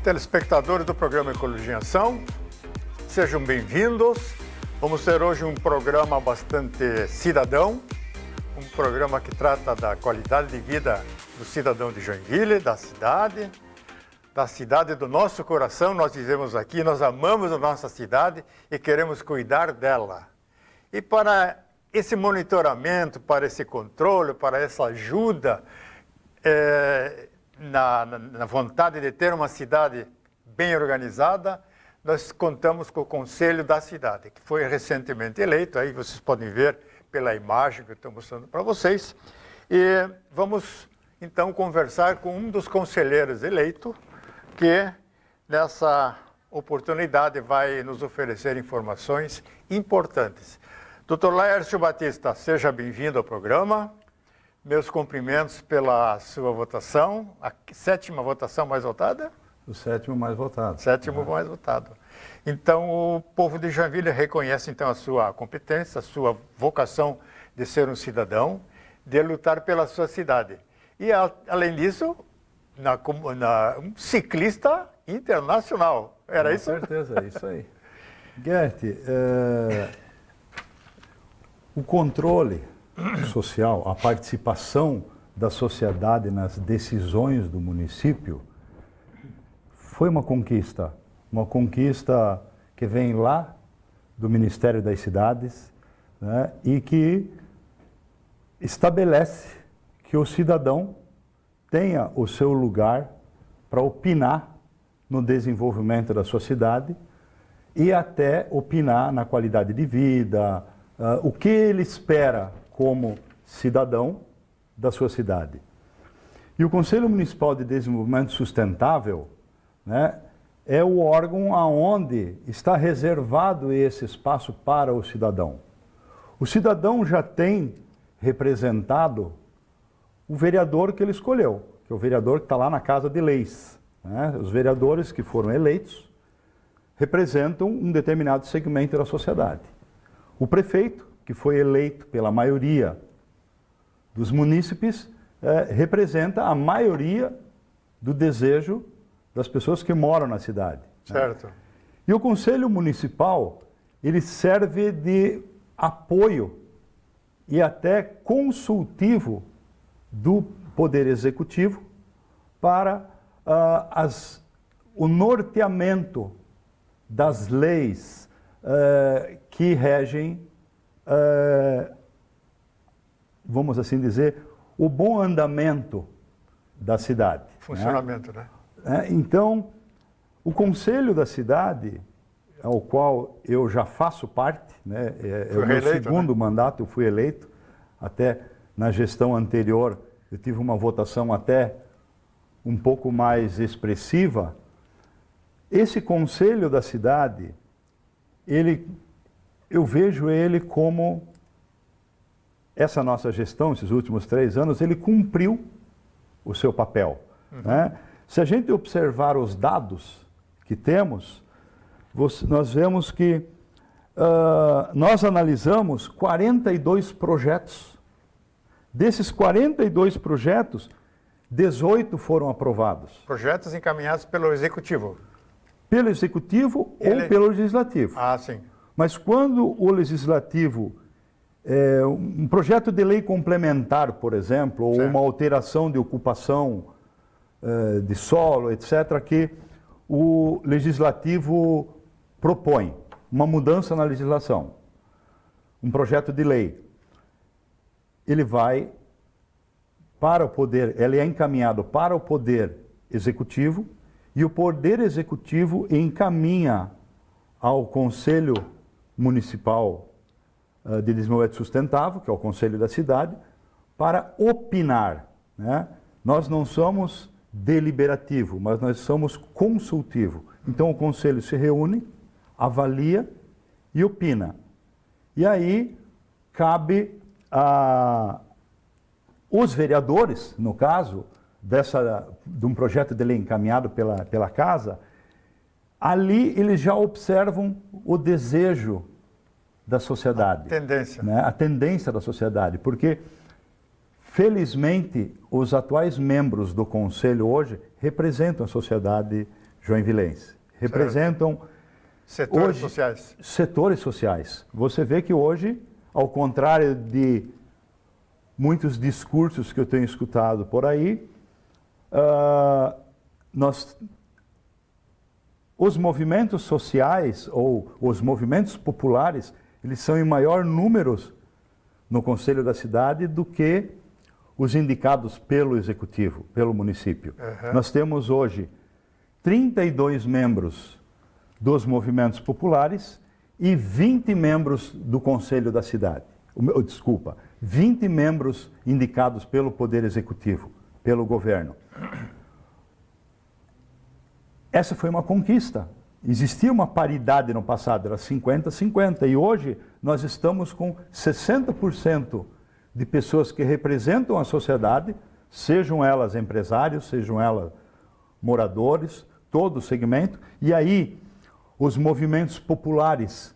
Telespectadores do programa Ecologia em Ação, sejam bem-vindos. Vamos ter hoje um programa bastante cidadão, um programa que trata da qualidade de vida do cidadão de Joinville, da cidade do nosso coração. Nós vivemos aqui, nós amamos a nossa cidade e queremos cuidar dela. E para esse monitoramento, para esse controle, para essa ajuda, na vontade de ter uma cidade bem organizada, nós contamos com o Conselho da Cidade, que foi recentemente eleito, aí vocês podem ver pela imagem que eu estou mostrando para vocês. E vamos, então, conversar com um dos conselheiros eleitos, que nessa oportunidade vai nos oferecer informações importantes. Dr. Laércio Batista, seja bem-vindo ao programa. Meus cumprimentos pela sua votação, a 7ª votação mais votada? O 7º mais votado. 7º mais votado. Então, o povo de Joinville reconhece, então, a sua competência, a sua vocação de ser um cidadão, de lutar pela sua cidade. E, além disso, um ciclista internacional. Era isso? Com certeza, é isso aí. Gert, o controle social, a participação da sociedade nas decisões do município foi uma conquista que vem lá do Ministério das Cidades, né, e que estabelece que o cidadão tenha o seu lugar para opinar no desenvolvimento da sua cidade e até opinar na qualidade de vida, o que ele espera como cidadão da sua cidade. E o Conselho Municipal de Desenvolvimento Sustentável, né, é o órgão onde está reservado esse espaço para o cidadão. O cidadão já tem representado o vereador que ele escolheu, que é o vereador que está lá na Casa de Leis, né? Os vereadores que foram eleitos representam um determinado segmento da sociedade. O prefeito, que foi eleito pela maioria dos munícipes, representa a maioria do desejo das pessoas que moram na cidade. Certo. Né? E o Conselho Municipal, ele serve de apoio e até consultivo do Poder Executivo para o norteamento das leis que regem, vamos assim dizer, o bom andamento da cidade. Funcionamento, né? Então, o Conselho da Cidade, ao qual eu já faço parte, né, é o meu segundo mandato, eu fui eleito, até na gestão anterior eu tive uma votação até um pouco mais expressiva. Esse Conselho da Cidade, eu vejo ele como, essa nossa gestão, esses últimos 3 anos, ele cumpriu o seu papel. Né? Se a gente observar os dados que temos, nós vemos que nós analisamos 42 projetos. Desses 42 projetos, 18 foram aprovados. Projetos encaminhados pelo Executivo? Pelo Executivo ou pelo Legislativo. Ah, sim. Mas quando o Legislativo, um projeto de lei complementar, por exemplo, ou uma alteração de ocupação de solo, etc., que o Legislativo propõe uma mudança na legislação, um projeto de lei, ele vai para o Poder, ele é encaminhado para o Poder Executivo e o Poder Executivo encaminha ao Conselho Municipal de Desenvolvimento Sustentável, que é o Conselho da Cidade, para opinar. Né? Nós não somos deliberativo, mas nós somos consultivo. Então o Conselho se reúne, avalia e opina. E aí cabe os vereadores, no caso, de um projeto de lei encaminhado pela Casa, ali eles já observam o desejo da sociedade. A tendência. Né? A tendência da sociedade, porque felizmente os atuais membros do Conselho hoje representam a sociedade joinvilense. Representam Setores hoje sociais. setores sociais. Você vê que hoje, ao contrário de muitos discursos que eu tenho escutado por aí, os movimentos sociais ou os movimentos populares, eles são em maior número no Conselho da Cidade do que os indicados pelo Executivo, pelo município. Nós temos hoje 32 membros dos movimentos populares e 20 membros do Conselho da Cidade. 20 membros indicados pelo Poder Executivo, pelo governo. Essa foi uma conquista. Existia uma paridade no passado, era 50-50, e hoje nós estamos com 60% de pessoas que representam a sociedade, sejam elas empresários, sejam elas moradores, todo o segmento, e aí os movimentos populares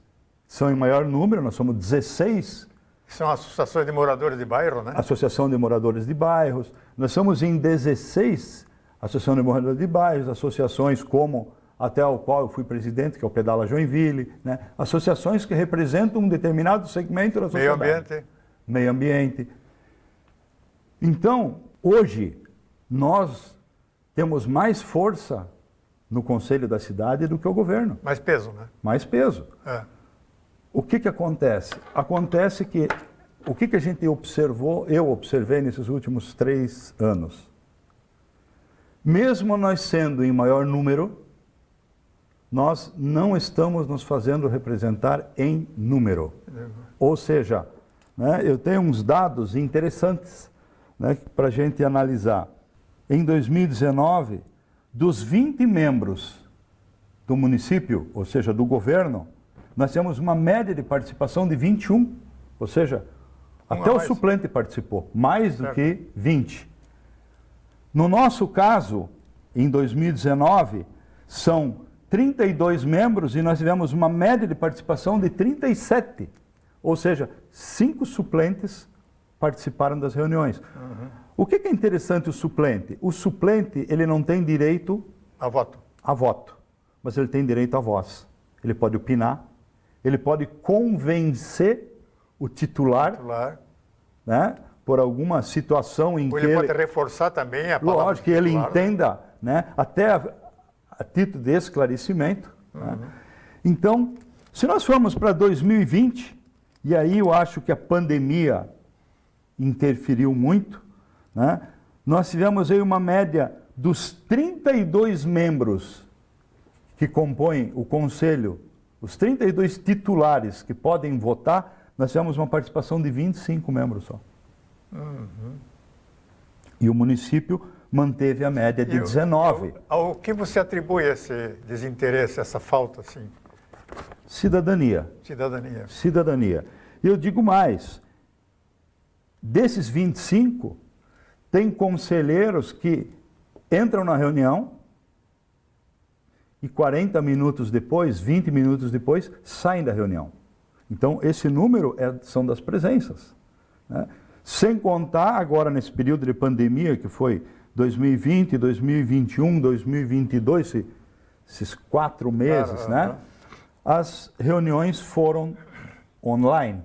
são em maior número, nós somos 16. São associações de moradores de bairro, né? Associação de Moradores de Bairros, nós somos em 16 associações de moradores de bairros, associações como até o qual eu fui presidente, que é o Pedala Joinville, né? Associações que representam um determinado segmento da sociedade. Meio ambiente. Meio ambiente. Então, hoje, nós temos mais força no Conselho da Cidade do que o governo. Mais peso, né? Mais peso. É. O que acontece? Acontece que o que a gente observou, eu observei nesses últimos 3 anos. Mesmo nós sendo em maior número, nós não estamos nos fazendo representar em número. Ou seja, né, eu tenho uns dados interessantes, né, para a gente analisar. Em 2019, dos 20 membros do município, ou seja, do governo, nós temos uma média de participação de 21, ou seja, até o suplente participou, mais do que 20. No nosso caso, em 2019, são 32 membros e nós tivemos uma média de participação de 37, ou seja, 5 suplentes participaram das reuniões. O que é interessante o suplente? O suplente, ele não tem direito a voto, mas ele tem direito à voz. Ele pode opinar, ele pode convencer o titular, né, por alguma situação em ou que ele pode reforçar também a palavra. Lógico, que ele entenda, né, até a título de esclarecimento. Né? Então, se nós formos para 2020, e aí eu acho que a pandemia interferiu muito, né? Nós tivemos aí uma média dos 32 membros que compõem o conselho, os 32 titulares que podem votar, nós tivemos uma participação de 25 membros só. E o município manteve a média de 19. Ao que você atribui esse desinteresse, essa falta, assim? Cidadania. Cidadania. E eu digo mais, desses 25, tem conselheiros que entram na reunião e 40 minutos depois, 20 minutos depois, saem da reunião. Então, esse número são das presenças. Né? Sem contar agora nesse período de pandemia, que foi 2020, 2021, 2022, esses 4 meses, né? As reuniões foram online.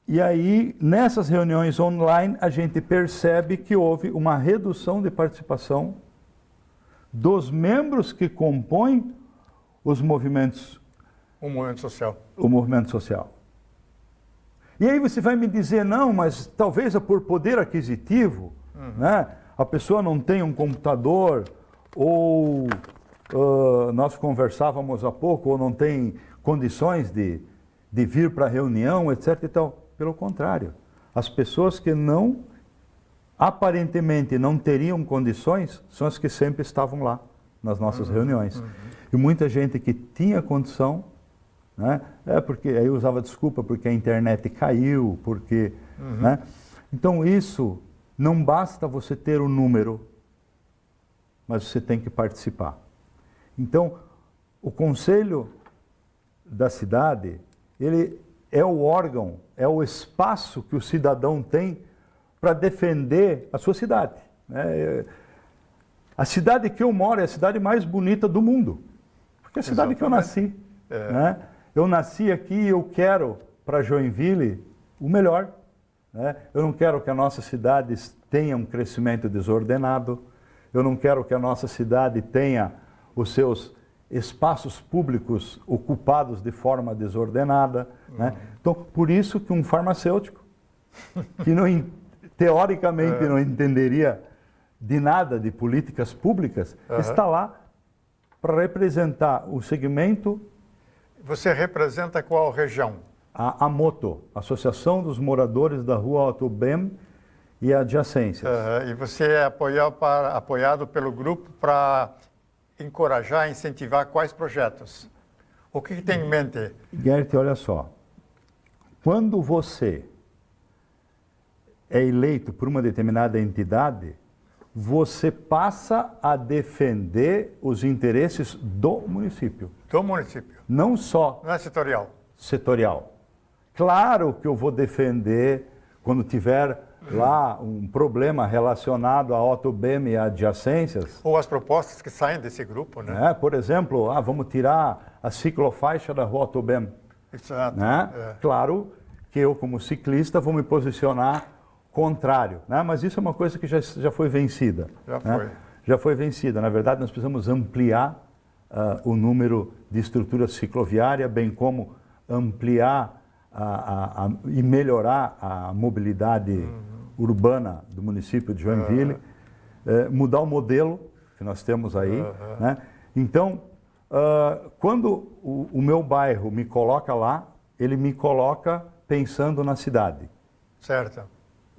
E aí, nessas reuniões online, a gente percebe que houve uma redução de participação dos membros que compõem os movimentos. O movimento social. O movimento social. E aí você vai me dizer, não, mas talvez é por poder aquisitivo, né? A pessoa não tem um computador, ou nós conversávamos há pouco, ou não tem condições de vir para a reunião, etc. e tal. Pelo contrário, as pessoas que não, aparentemente não teriam condições, são as que sempre estavam lá, nas nossas reuniões. E muita gente que tinha condição, né? Porque aí usava desculpa porque a internet caiu, porque, né? Então isso não basta você ter o número, mas você tem que participar. Então, o Conselho da Cidade, ele é o órgão, é o espaço que o cidadão tem para defender a sua cidade. Né? A cidade que eu moro é a cidade mais bonita do mundo, porque é a cidade que eu nasci. Né? Eu nasci aqui e eu quero para Joinville o melhor. Né? Eu não quero que a nossa cidade tenha um crescimento desordenado, eu não quero que a nossa cidade tenha os seus espaços públicos ocupados de forma desordenada. Né? Então, por isso que um farmacêutico, que teoricamente não entenderia de nada de políticas públicas, está lá para representar o segmento. Você representa qual região? A AMOTO, Associação dos Moradores da Rua Autobem e Adjacências. E você é apoiado pelo grupo para encorajar, incentivar quais projetos? O que tem em mente? Gert, olha só, quando você é eleito por uma determinada entidade, você passa a defender os interesses do município. Do município? Não só Não é setorial? Setorial. Claro que eu vou defender quando tiver lá um problema relacionado à Autobem e adjacências. Ou as propostas que saem desse grupo, né? Por exemplo, vamos tirar a ciclofaixa da Rua Autobem. Exato. Né? Claro que eu, como ciclista, vou me posicionar contrário, né? Mas isso é uma coisa que já foi vencida. Já né? foi. Já foi vencida. Na verdade, nós precisamos ampliar o número de estrutura cicloviária, bem como ampliar e melhorar a mobilidade urbana do município de Joinville, mudar o modelo que nós temos aí. Né? Então, quando o meu bairro me coloca lá, ele me coloca pensando na cidade. Certo.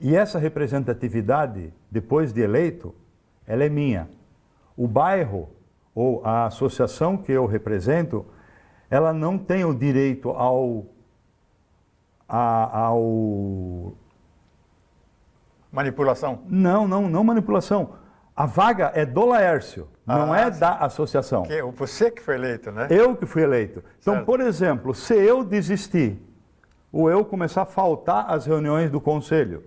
E essa representatividade, depois de eleito, ela é minha. O bairro ou a associação que eu represento, ela não tem o direito ao Manipulação? Não manipulação. A vaga é do Laércio, não é da associação. Você que foi eleito, né? Eu que fui eleito. Então, Certo. por exemplo, se eu desistir, ou eu começar a faltar às reuniões do conselho,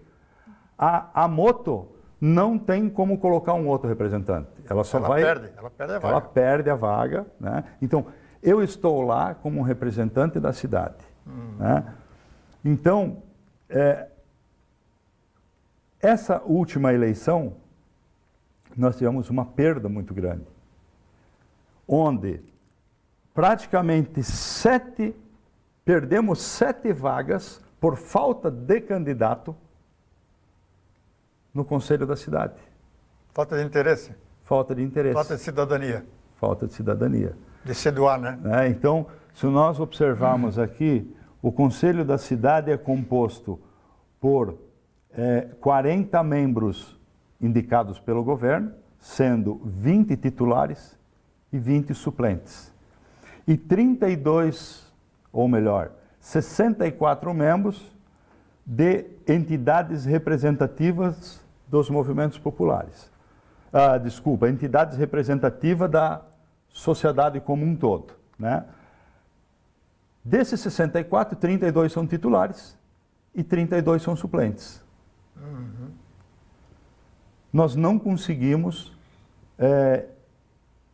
a Moto não tem como colocar um outro representante. Ela perde a vaga. Ela perde a vaga. Né? Então, eu estou lá como um representante da cidade. Né? Então, essa última eleição, nós tivemos uma perda muito grande, onde praticamente perdemos 7 vagas por falta de candidato no conselho da cidade. Falta de interesse? Falta de interesse. Falta de cidadania? Falta de cidadania. De se doar, né? Então, se nós observarmos aqui, o conselho da cidade é composto por 40 membros indicados pelo governo, sendo 20 titulares e 20 suplentes. E 64 membros de entidades representativas dos movimentos populares. Entidades representativas da sociedade como um todo. Né? Desses 64, 32 são titulares e 32 são suplentes. Nós não conseguimos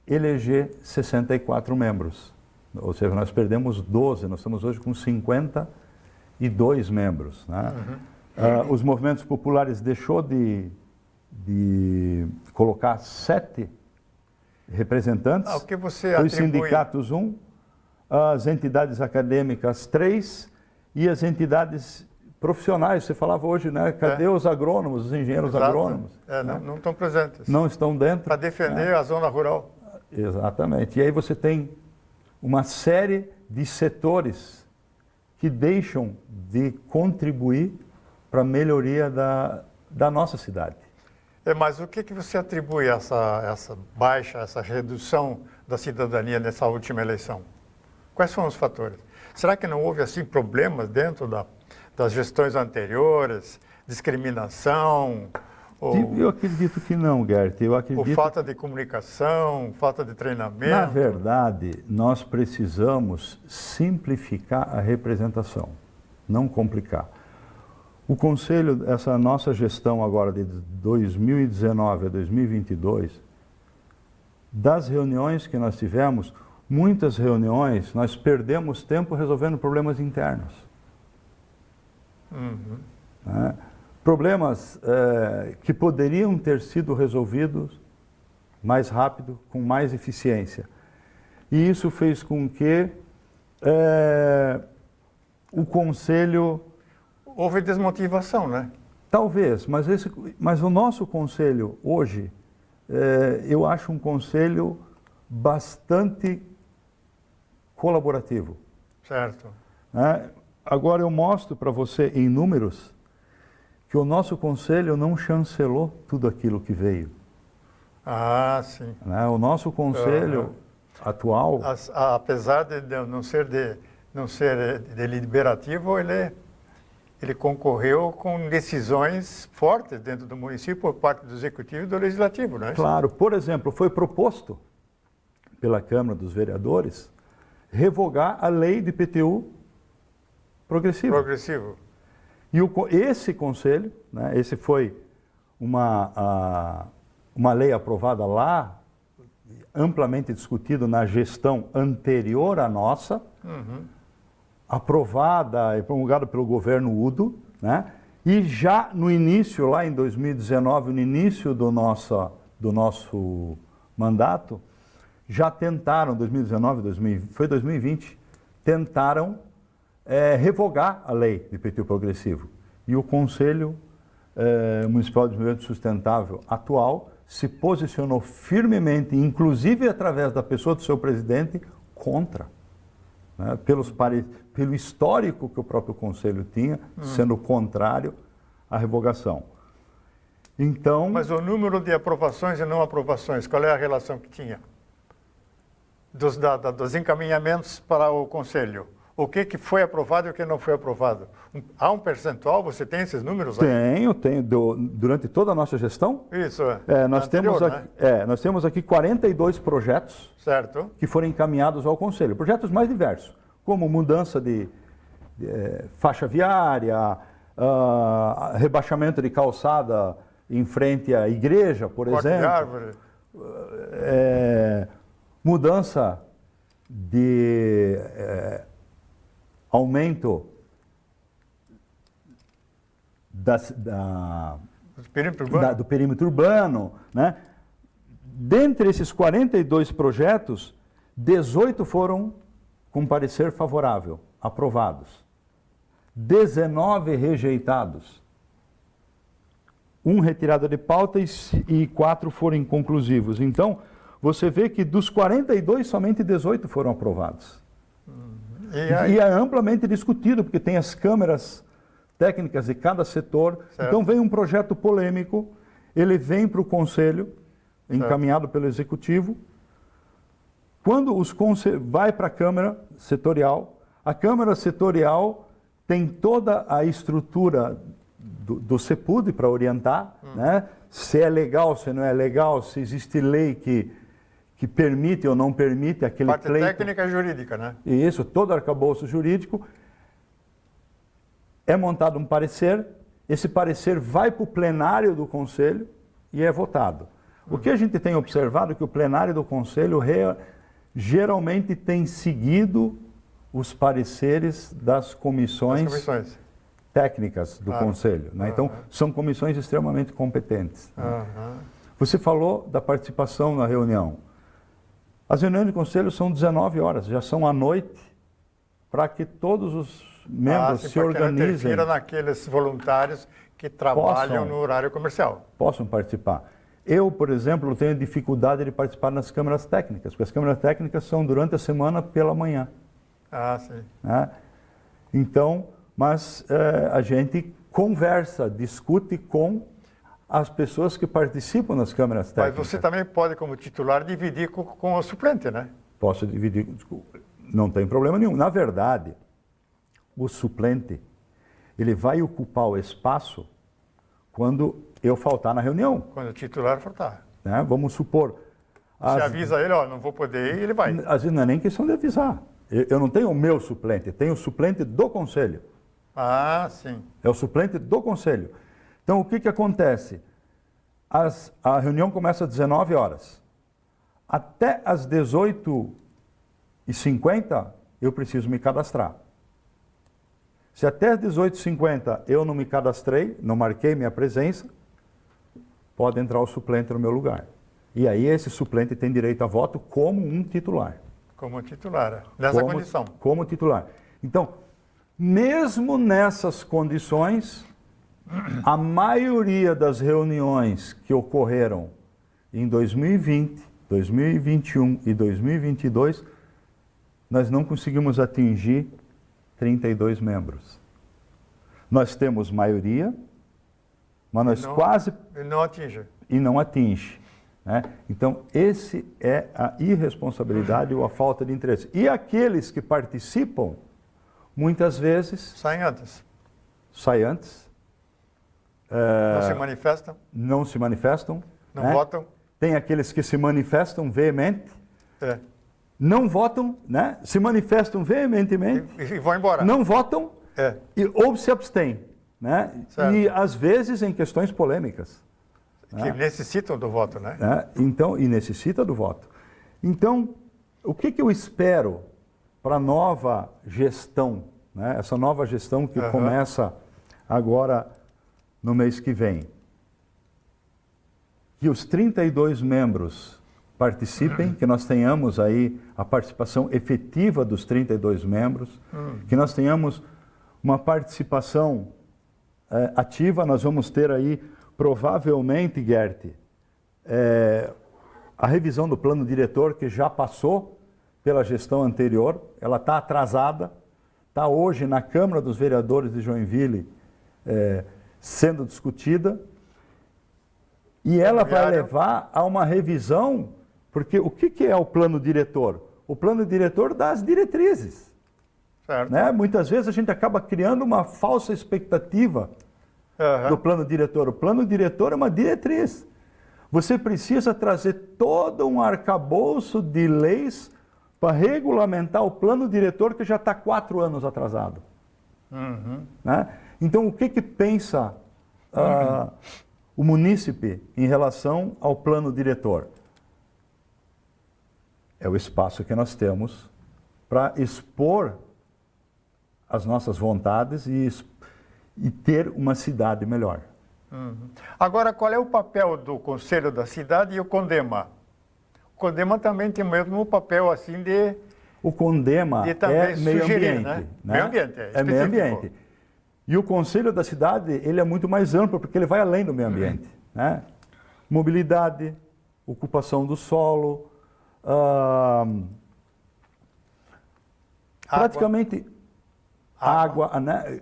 eleger 64 membros. Ou seja, nós perdemos 12, nós estamos hoje com 52 membros. Né? Os movimentos populares deixou de colocar 7 representantes, o que você os sindicatos 1, as entidades acadêmicas 3 e as entidades profissionais. Você falava hoje, né? Cadê os agrônomos, os engenheiros agrônomos? Né? Não estão presentes. Não estão dentro. Para defender a zona rural. Exatamente. E aí você tem uma série de setores que deixam de contribuir para a melhoria da nossa cidade. Mas o que você atribui essa baixa, essa redução da cidadania nessa última eleição? Quais foram os fatores? Será que não houve assim problemas dentro das gestões anteriores, discriminação? Eu acredito que não, Gert. Ou falta de comunicação, falta de treinamento? Na verdade, nós precisamos simplificar a representação, não complicar. O Conselho, essa nossa gestão agora de 2019 a 2022, das reuniões que nós tivemos, muitas reuniões, nós perdemos tempo resolvendo problemas internos. Né? Problemas que poderiam ter sido resolvidos mais rápido, com mais eficiência. E isso fez com que o Conselho... Houve desmotivação, né? Talvez, mas o nosso Conselho hoje, eu acho um Conselho bastante colaborativo. Certo. Agora eu mostro para você em números que o nosso Conselho não chancelou tudo aquilo que veio. Ah, sim. O nosso Conselho atual... Apesar de não ser deliberativo, ele concorreu com decisões fortes dentro do município por parte do Executivo e do Legislativo, não é? Claro. Por exemplo, foi proposto pela Câmara dos Vereadores revogar a lei de IPTU progressivo. E esse Conselho, né, esse foi uma lei aprovada lá, amplamente discutido na gestão anterior à nossa, aprovada e promulgada pelo governo Udo, né? E já no início, lá em 2019, no início do nosso mandato, já tentaram, 2019, foi 2020, tentaram revogar a lei de IPTU progressivo. E o Conselho Municipal de Desenvolvimento Sustentável atual se posicionou firmemente, inclusive através da pessoa do seu presidente, contra. Né? Pelo histórico que o próprio Conselho tinha, sendo contrário à revogação. Então... Mas o número de aprovações e não aprovações, qual é a relação que tinha? Dos encaminhamentos para o Conselho. O que foi aprovado e o que não foi aprovado? Há um percentual? Você tem esses números aí? Tenho. Durante toda a nossa gestão? Isso, nós temos aqui 42 projetos, certo, que foram encaminhados ao Conselho. Projetos mais diversos, como mudança de faixa viária, rebaixamento de calçada em frente à igreja, por exemplo. De árvore. Mudança de... aumento do perímetro urbano, né? Dentre esses 42 projetos, 18 foram com parecer favorável, aprovados. 19 rejeitados. 1 retirado de pauta e 4 foram inconclusivos. Então, você vê que dos 42, somente 18 foram aprovados. E é amplamente discutido, porque tem as câmeras técnicas de cada setor. Certo. Então vem um projeto polêmico, ele vem para o Conselho, encaminhado pelo Executivo. Quando vai para a Câmara Setorial, a Câmara Setorial tem toda a estrutura do CEPUD para orientar, né? Se é legal, se não é legal, se existe lei que permite ou não permite aquele pleito. Parte técnica e jurídica, né? Isso, todo arcabouço jurídico. É montado um parecer, esse parecer vai para o plenário do Conselho e é votado. O que a gente tem observado é que o plenário do Conselho geralmente tem seguido os pareceres das comissões técnicas do Conselho. Né? Então, são comissões extremamente competentes. Né? Você falou da participação na reunião. As reuniões do Conselho são 19 horas, já são à noite, para que todos os membros se organizem. Interfira naqueles voluntários que trabalham no horário comercial. Possam participar. Eu, por exemplo, tenho dificuldade de participar nas câmaras técnicas, porque as câmaras técnicas são durante a semana pela manhã. Sim. Né? Então, mas a gente conversa, discute com as pessoas que participam nas câmaras técnicas. Mas você também pode, como titular, dividir com o suplente, né? Posso dividir, não tem problema nenhum. Na verdade, o suplente, ele vai ocupar o espaço quando eu faltar na reunião. Quando o titular faltar. Né? Vamos supor... Você avisa ele, não vou poder ir, ele vai. Às vezes não é nem questão de avisar. Eu não tenho o meu suplente, tenho o suplente do Conselho. Sim. É o suplente do Conselho. Então, o que acontece? A reunião começa às 19 horas. até às 18h50 eu preciso me cadastrar. Se até às 18h50 eu não me cadastrei, não marquei minha presença, pode entrar o suplente no meu lugar. E aí esse suplente tem direito a voto como um titular. Como titular, nessa condição. Como titular. Então, mesmo nessas condições, a maioria das reuniões que ocorreram em 2020, 2021 e 2022, nós não conseguimos atingir 32 membros. Nós temos maioria, mas nós quase... Não atinge. E não atinge. Né? Então, esse é a irresponsabilidade ou a falta de interesse. E aqueles que participam, muitas vezes... Saem antes. Saem antes. Não se manifestam. Não se manifestam. Não né? votam. Tem aqueles que se manifestam veemente. É. Não votam, né? Se manifestam veementemente. E vão embora. Não votam ou se abstêm. Né? E às vezes em questões polêmicas. Que necessitam do voto, né? Então, e necessita do voto. Então, o que eu espero para a nova gestão, né? Essa nova gestão que começa agora no mês que vem? Que os 32 membros participem, que nós tenhamos aí a participação efetiva dos 32 membros, que nós tenhamos uma participação ativa. Nós vamos ter aí, provavelmente, Gert, a revisão do plano diretor que já passou pela gestão anterior, ela está atrasada, está hoje na Câmara dos Vereadores de Joinville sendo discutida, e ela vai levar a uma revisão, porque o que é o plano diretor? O plano diretor dá as diretrizes. Certo. Né? Muitas vezes a gente acaba criando uma falsa expectativa do plano diretor. O plano diretor é uma diretriz. Você precisa trazer todo um arcabouço de leis para regulamentar o plano diretor que já está 4 anos atrasado. Né? Então, o que pensa o munícipe em relação ao plano diretor? É o espaço que nós temos para expor as nossas vontades e ter uma cidade melhor. Agora, qual é o papel do Conselho da Cidade e o CONDEMA? O CONDEMA também tem o mesmo papel assim de... O CONDEMA é meio ambiente. Né? Né? Meio ambiente, é meio ambiente. E o Conselho da Cidade, ele é muito mais amplo, porque ele vai além do meio ambiente. Né? Mobilidade, ocupação do solo, praticamente água, né?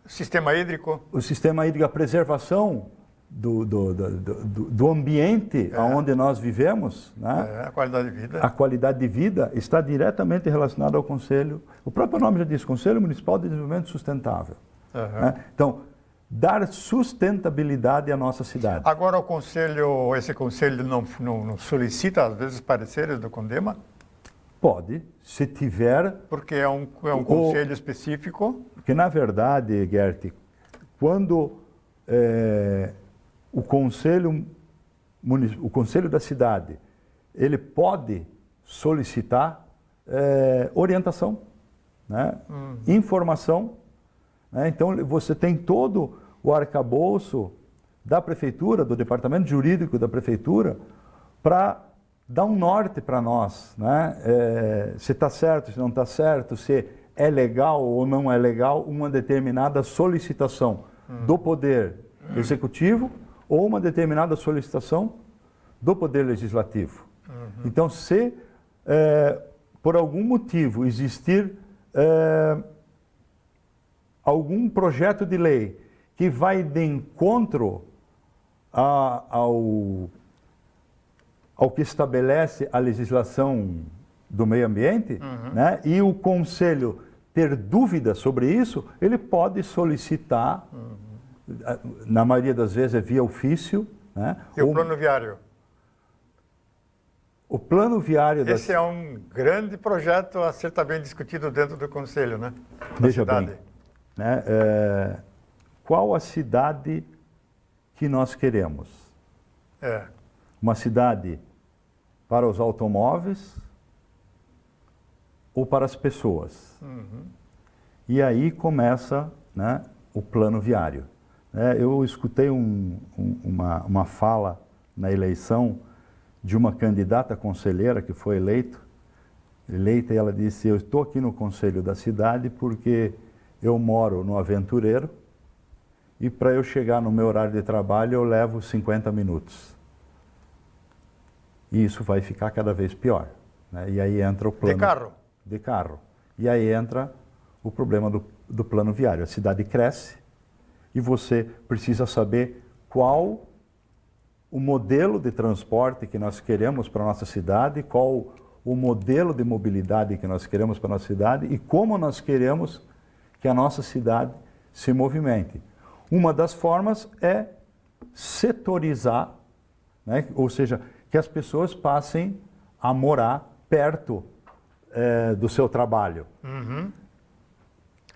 Sistema hídrico. O sistema hídrico, a preservação do ambiente onde nós vivemos, né? A qualidade de vida. A qualidade de vida está diretamente relacionada ao Conselho. O próprio nome já diz, Conselho Municipal de Desenvolvimento Sustentável. Né? Então, dar sustentabilidade à nossa cidade. Agora esse conselho não solicita, às vezes, pareceres do CONDEMA? Pode, se tiver... Porque é um conselho específico. Porque, na verdade, Gert, quando o conselho da cidade, ele pode solicitar orientação, né? Informação. Né? Então, você tem todo o arcabouço da prefeitura, do departamento jurídico da prefeitura, para dar um norte para nós, né? Se está certo, se não está certo, se é legal ou não é legal uma determinada solicitação do Poder Executivo ou uma determinada solicitação do Poder Legislativo. Então, se por algum motivo existir algum projeto de lei que vai de encontro ao que estabelece a legislação do meio ambiente, né? E o Conselho ter dúvidas sobre isso, ele pode solicitar, na maioria das vezes é via ofício. Né? E o plano viário? O plano viário... Esse é um grande projeto a ser também discutido dentro do Conselho, né? Veja bem, né? Qual a cidade que nós queremos? Uma cidade para os automóveis ou para as pessoas. E aí começa, né, o plano viário. Eu escutei uma fala na eleição de uma candidata conselheira que foi eleita, e ela disse: eu estou aqui no conselho da cidade porque eu moro no Aventureiro e para eu chegar no meu horário de trabalho eu levo 50 minutos. E isso vai ficar cada vez pior, né? E aí entra o plano... De carro? De carro. E aí entra o problema do plano viário. A cidade cresce e você precisa saber qual o modelo de transporte que nós queremos para a nossa cidade, qual o modelo de mobilidade que nós queremos para a nossa cidade e como nós queremos que a nossa cidade se movimente. Uma das formas é setorizar, né? Ou seja, que as pessoas passem a morar perto do seu trabalho.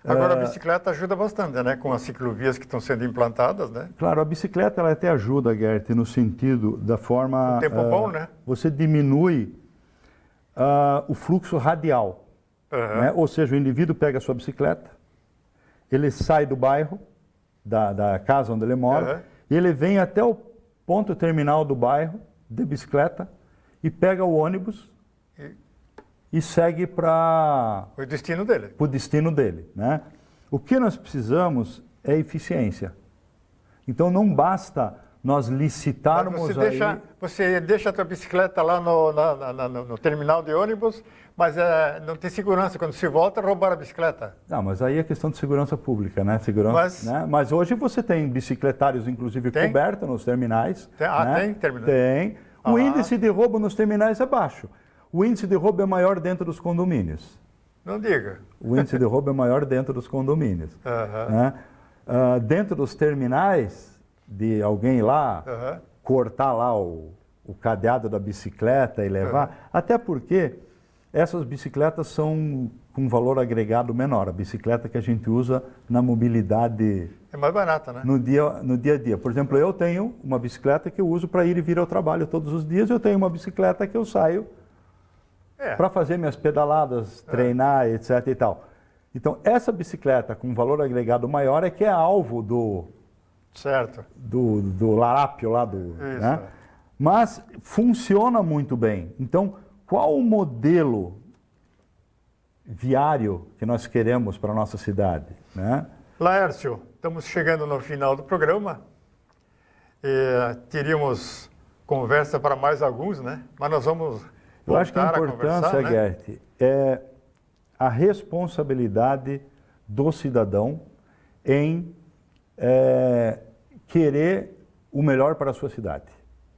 Agora a bicicleta ajuda bastante, né? Com as ciclovias que estão sendo implantadas, né? Claro, a bicicleta ela até ajuda, Gert, no sentido da forma... O tempo bom, né? Você diminui o fluxo radial. Né? Ou seja, o indivíduo pega a sua bicicleta, ele sai do bairro, da casa onde ele mora, e ele vem até o ponto terminal do bairro de bicicleta e pega o ônibus e segue para o destino dele. O destino dele, né? O que nós precisamos é eficiência. Então não basta nós licitarmos Você deixa a tua bicicleta lá no terminal de ônibus, mas não tem segurança. Quando se volta, roubar a bicicleta. Não, mas aí é questão de segurança pública, né? Mas hoje você tem bicicletários, inclusive, cobertos nos terminais. Tem terminais? Tem. O índice de roubo nos terminais é baixo. O índice de roubo é maior dentro dos condomínios. Não diga. O índice de roubo é maior dentro dos condomínios. Né? Dentro dos terminais, de alguém lá cortar lá o cadeado da bicicleta e levar, até porque essas bicicletas são com valor agregado menor. A bicicleta que a gente usa na mobilidade... É mais barata, né? No dia a dia. Por exemplo, eu tenho uma bicicleta que eu uso para ir e vir ao trabalho todos os dias. Eu tenho uma bicicleta que eu saio para fazer minhas pedaladas, treinar, etc. e tal. Então, essa bicicleta com valor agregado maior é que é alvo do larápio lá né? Mas funciona muito bem. Então, qual o modelo viário que nós queremos para a nossa cidade, né? Laércio, estamos chegando no final do programa. Teríamos conversa para mais alguns, né? Mas nós vamos Eu acho que a importância, Gert, é a responsabilidade do cidadão em querer o melhor para a sua cidade.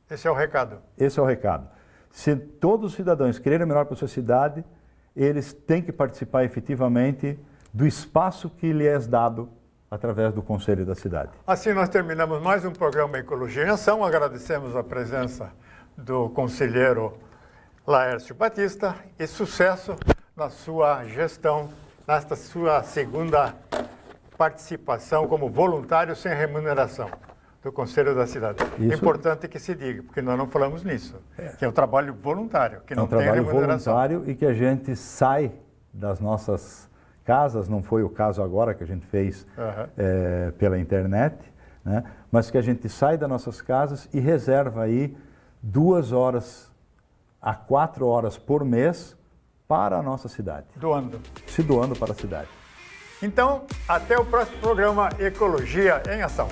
Esse é o recado. Esse é o recado. Se todos os cidadãos quererem o melhor para a sua cidade, eles têm que participar efetivamente do espaço que lhe é dado através do Conselho da Cidade. Assim nós terminamos mais um programa Ecologia em Ação. Agradecemos a presença do conselheiro Laércio Batista e sucesso na sua gestão, nesta sua segunda participação como voluntário sem remuneração do Conselho da Cidade. Isso. É importante que se diga, porque nós não falamos nisso, que é um trabalho voluntário, que não tem remuneração. É um trabalho remuneração. voluntário e que a gente sai das nossas casas, não foi o caso agora que a gente fez pela internet, né? Mas que a gente sai das nossas casas e reserva aí 2 horas a 4 horas por mês para a nossa cidade. Se doando para a cidade. Então, até o próximo programa Ecologia em Ação.